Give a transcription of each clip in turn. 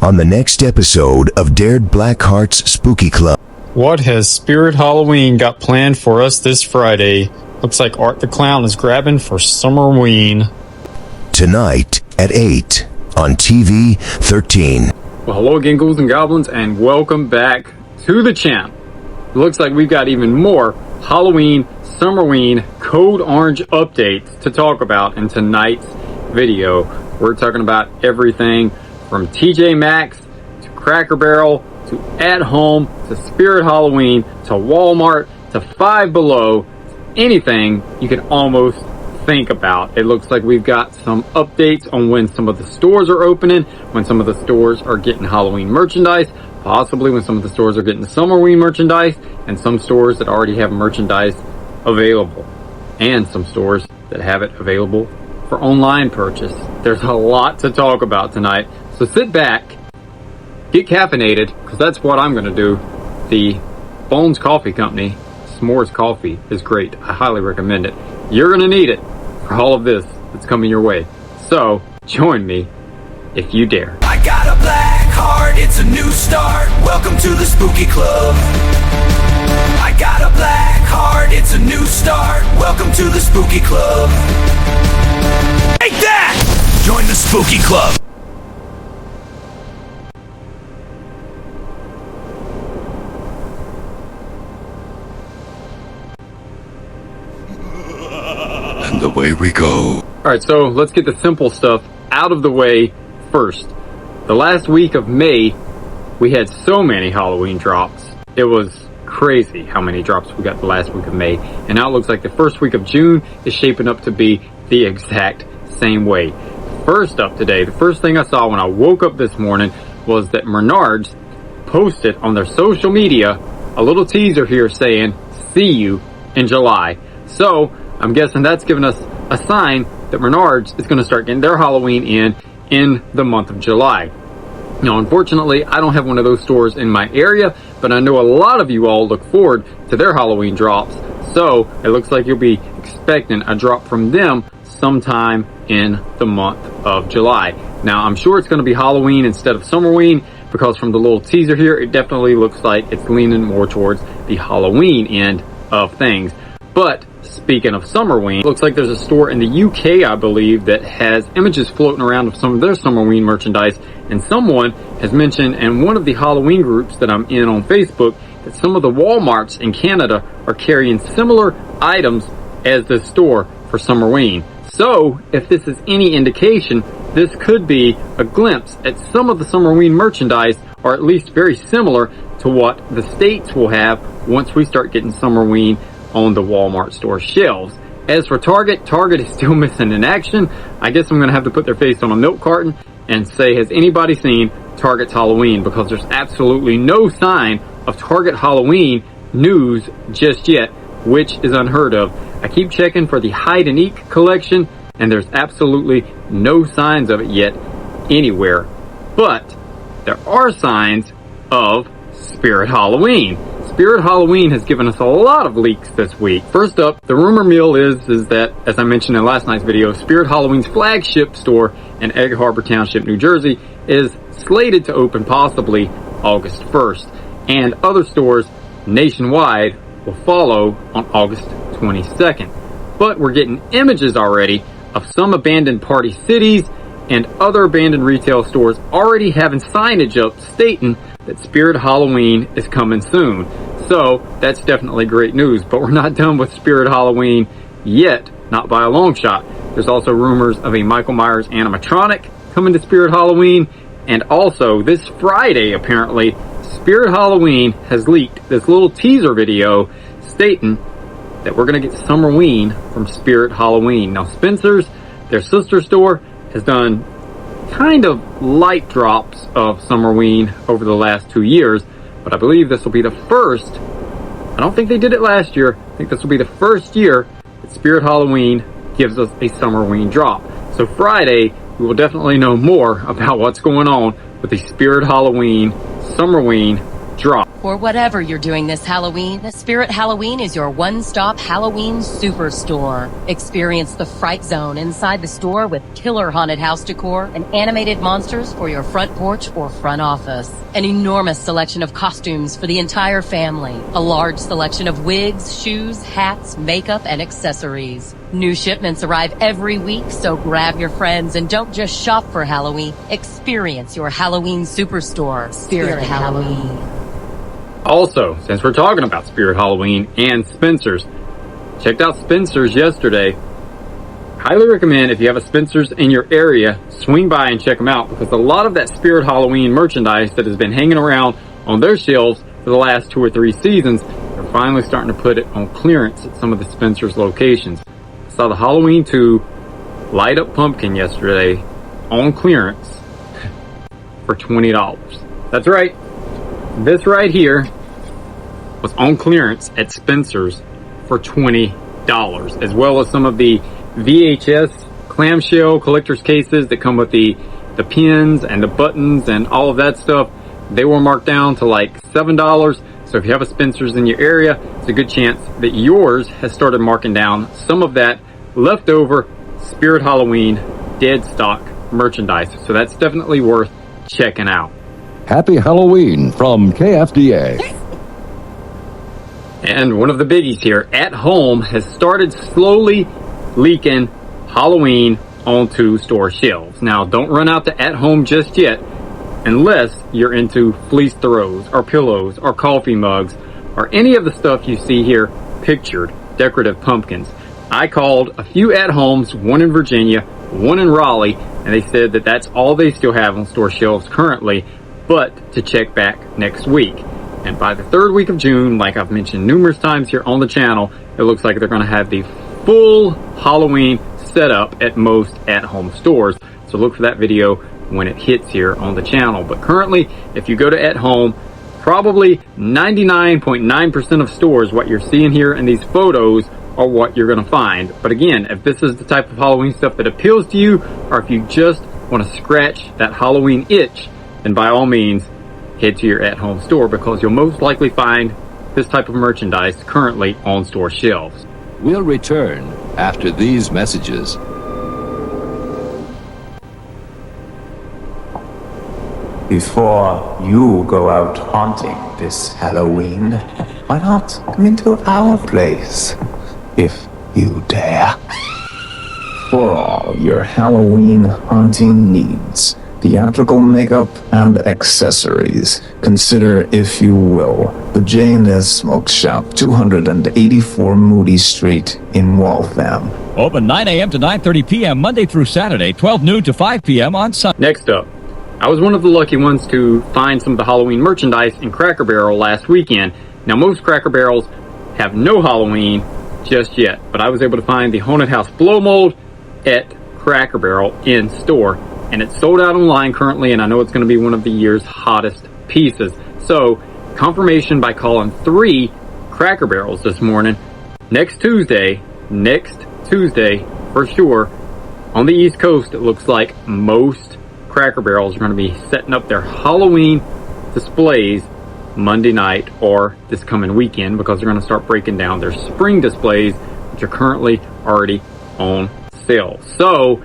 on the next episode of Dared BlackHearts Spooky Club. What has Spirit Halloween got planned for us this Friday? Looks like Art the Clown is grabbing for Summerween. Tonight at 8 on TV 13. Well, hello again, ghouls and goblins, and welcome back to the channel. It looks like we've got even more Halloween, Summerween, Code Orange updates to talk about in tonight's video. We're talking about everything from TJ Maxx to Cracker Barrel to At Home to Spirit Halloween to Walmart to Five Below. Anything you can almost think about. It looks like we've got some updates on when some of the stores are opening, when some of the stores are getting Halloween merchandise, possibly when some of the stores are getting the Summerween merchandise, and some stores that already have merchandise available, and some stores that have it available for online purchase. There's a lot to talk about tonight, so sit back, get caffeinated, because that's what I'm going to do. The Bones Coffee Company S'mores Coffee is great. I highly recommend it. You're going to need it for all of this that's coming your way. So, join me if you dare. I got a black heart, it's a new start. Welcome to the Spooky Club. I got a black heart, it's a new start. Welcome to the Spooky Club. Take that! Join the Spooky Club. And away we go. Alright, so let's get the simple stuff out of the way first. The last week of May, we had so many Halloween drops. It was crazy how many drops we got the last week of May. And now it looks like the first week of June is shaping up to be the exact same way. First up today, the first thing I saw when I woke up this morning was that Menards posted on their social media a little teaser here saying, "See you in July." So I'm guessing that's giving us a sign that Menards is going to start getting their Halloween in the month of July. Now, unfortunately, I don't have one of those stores in my area, but I know a lot of you all look forward to their Halloween drops. So it looks like you'll be expecting a drop from them sometime in the month of July. Now, I'm sure it's going to be Halloween instead of Summerween, because from the little teaser here, it definitely looks like it's leaning more towards the Halloween end of things. But speaking of Summerween, it looks like there's a store in the UK, I believe, that has images floating around of some of their Summerween merchandise. And someone has mentioned in one of the Halloween groups that I'm in on Facebook that some of the Walmarts in Canada are carrying similar items as this store for Summerween. So, if this is any indication, this could be a glimpse at some of the Summerween merchandise, or at least very similar to what the States will have once we start getting Summerween on the Walmart store shelves. As for Target, Target is still missing in action. I guess I'm going to have to put their face on a milk carton and say, has anybody seen Target's Halloween? Because there's absolutely no sign of Target Halloween news just yet, which is unheard of. I keep checking for the Hide and Eek collection, and there's absolutely no signs of it yet anywhere. But there are signs of Spirit Halloween. Spirit Halloween has given us a lot of leaks this week. First up, the rumor mill is that, as I mentioned in last night's video, Spirit Halloween's flagship store in Egg Harbor Township, New Jersey, is slated to open possibly August 1st. And other stores nationwide will follow on August 22nd. But we're getting images already of some abandoned Party Cities and other abandoned retail stores already having signage up stating that Spirit Halloween is coming soon. So that's definitely great news, but we're not done with Spirit Halloween yet, not by a long shot. There's also rumors of a Michael Myers animatronic coming to Spirit Halloween, and also this Friday, apparently, Spirit Halloween has leaked this little teaser video stating that we're going to get Summerween from Spirit Halloween. Now, Spencer's, their sister store, has done kind of light drops of Summerween over the last 2 years, but I believe this will be the first. I don't think they did it last year. I think this will be the first year that Spirit Halloween gives us a Summerween drop. So Friday, we will definitely know more about what's going on with the Spirit Halloween Summerween drop. For whatever you're doing this Halloween, the Spirit Halloween is your one-stop Halloween superstore. Experience the Fright Zone inside the store with killer haunted house decor and animated monsters for your front porch or front office. An enormous selection of costumes for the entire family. A large selection of wigs, shoes, hats, makeup, and accessories. New shipments arrive every week, so grab your friends and don't just shop for Halloween. Experience your Halloween superstore, Spirit Halloween. Also, since we're talking about Spirit Halloween and Spencer's, checked out Spencer's yesterday. Highly recommend, if you have a Spencer's in your area, swing by and check them out, because a lot of that Spirit Halloween merchandise that has been hanging around on their shelves for the last 2 or 3 seasons, they're finally starting to put it on clearance at some of the Spencer's locations. I saw the Halloween 2 light up pumpkin yesterday on clearance for $20. That's right. This right here was on clearance at Spencer's for $20, as well as some of the VHS clamshell collector's cases that come with the pins and the buttons and all of that stuff. They were marked down to like $7. So if you have a Spencer's in your area, it's a good chance that yours has started marking down some of that leftover Spirit Halloween dead stock merchandise. So that's definitely worth checking out. Happy Halloween from KFDA. And one of the biggies here, At Home has started slowly leaking Halloween onto store shelves. Now, don't run out to At Home just yet, unless you're into fleece throws or pillows or coffee mugs or any of the stuff you see here pictured, decorative pumpkins. I called a few At Homes, one in Virginia, one in Raleigh, and they said that that's all they still have on store shelves currently, but to check back next week. And by the 3rd week of June, like I've mentioned numerous times here on the channel, it looks like they're going to have the full Halloween setup at most At Home stores. So look for that video when it hits here on the channel. But currently, if you go to At Home, probably 99.9% of stores, what you're seeing here in these photos are what you're going to find. But again, if this is the type of Halloween stuff that appeals to you, or if you just want to scratch that Halloween itch, then by all means, head to your At Home store, because you'll most likely find this type of merchandise currently on store shelves. We'll return after these messages. Before you go out haunting this Halloween, why not come into our place, if you dare? For all your Halloween haunting needs, theatrical makeup and accessories, consider, if you will, the J&S Smoke Shop, 284 Moody Street in Waltham. Open 9 a.m. to 9:30 p.m. Monday through Saturday, 12 noon to 5 p.m. on Sunday. Next up, I was one of the lucky ones to find some of the Halloween merchandise in Cracker Barrel last weekend. Now, most Cracker Barrels have no Halloween just yet, but I was able to find the Haunted House Blow Mold at Cracker Barrel in store. And it's sold out online currently, and I know it's going to be one of the year's hottest pieces. So, confirmation by calling 3 Cracker Barrels this morning. Next Tuesday, for sure, on the East Coast, it looks like most Cracker Barrels are going to be setting up their Halloween displays Monday night or this coming weekend, because they're going to start breaking down their spring displays, which are currently already on sale. So,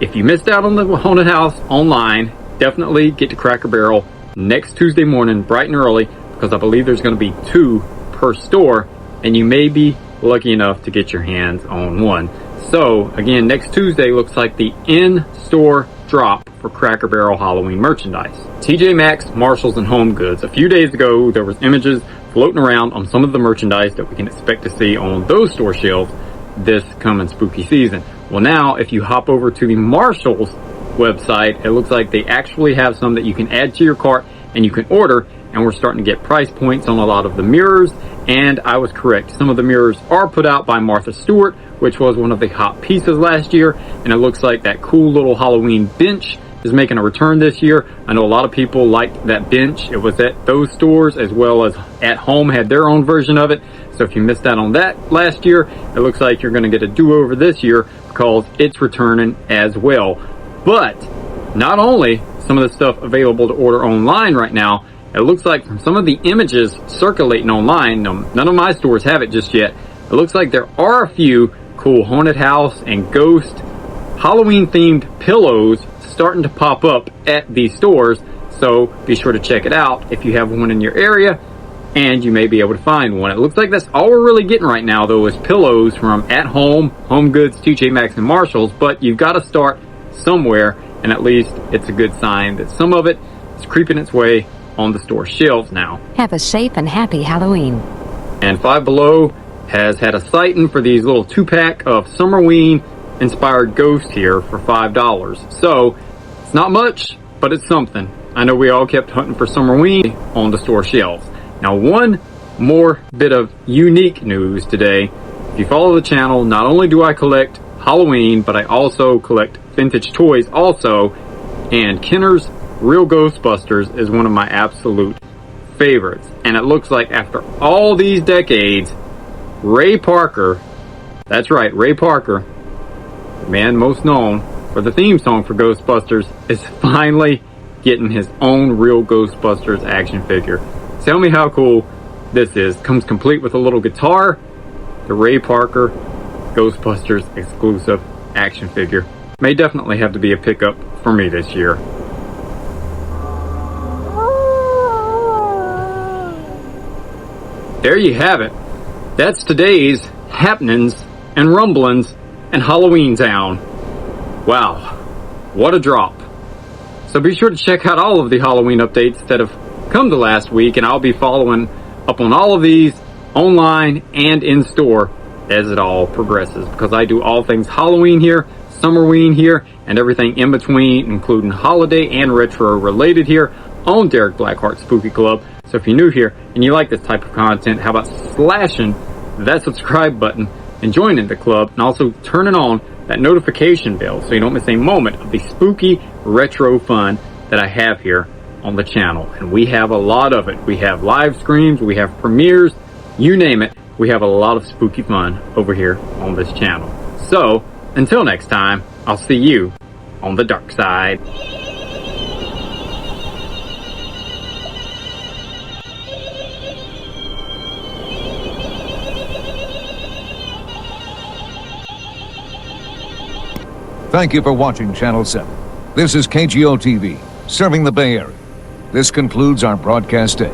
if you missed out on the Haunted House online, definitely get to Cracker Barrel next Tuesday morning, bright and early, because I believe there's going to be 2 per store, and you may be lucky enough to get your hands on one. So, again, next Tuesday looks like the in-store drop for Cracker Barrel Halloween merchandise. TJ Maxx, Marshalls, and Home Goods. A few days ago, there was images floating around on some of the merchandise that we can expect to see on those store shelves this coming spooky season. Well, now, if you hop over to the Marshalls website, it looks like they actually have some that you can add to your cart and you can order, and we're starting to get price points on a lot of the mirrors, and I was correct. Some of the mirrors are put out by Martha Stewart, which was one of the hot pieces last year, and it looks like that cool little Halloween bench is making a return this year. I know a lot of people liked that bench. It was at those stores, as well as At Home had their own version of it. So if you missed out on that last year, it looks like you're going to get a do-over this year, because it's returning as well. But not only some of the stuff available to order online right now, It looks like from some of the images circulating online, none of my stores have it just yet. It looks like there are a few cool haunted house and ghost Halloween themed pillows starting to pop up at these stores. So be sure to check it out if you have one in your area, and you may be able to find one. It looks like that's all we're really getting right now, though, is pillows from At Home, Home Goods, TJ Maxx, and Marshalls. But you've got to start somewhere, and at least it's a good sign that some of it is creeping its way on the store shelves now. Have a safe and happy Halloween. And Five Below has had a sighting for these little 2-pack of Summerween inspired ghosts here for $5. So it's not much, but it's something. I know we all kept hunting for Summerween on the store shelves. Now, one more bit of unique news today. If you follow the channel, not only do I collect Halloween, but I also collect vintage toys also. And Kenner's Real Ghostbusters is one of my absolute favorites. And it looks like after all these decades, Ray Parker, that's right, Ray Parker, the man most known for the theme song for Ghostbusters, is finally getting his own Real Ghostbusters action figure. Tell me how cool this is. Comes complete with a little guitar, the Ray Parker Ghostbusters exclusive action figure. May definitely have to be a pickup for me this year. There you have it. That's today's happenings and rumblings in Halloween Town. Wow, what a drop. So be sure to check out all of the Halloween updates that have come to last week, and I'll be following up on all of these online and in store as it all progresses, because I do all things Halloween here, Summerween here, and everything in between, including holiday and retro related here on Derek BlackHearts Spooky Club. So if you're new here and you like this type of content, how about slashing that subscribe button and joining the club, and also turning on that notification bell so you don't miss a moment of the spooky retro fun that I have here on the channel. And we have a lot of it. We have live streams, we have premieres, you name it. We have a lot of spooky fun over here on this channel. So until next time, I'll see you on the dark side. Thank you for watching Channel 7. This is KGO TV, serving the Bay Area. This concludes our broadcast day.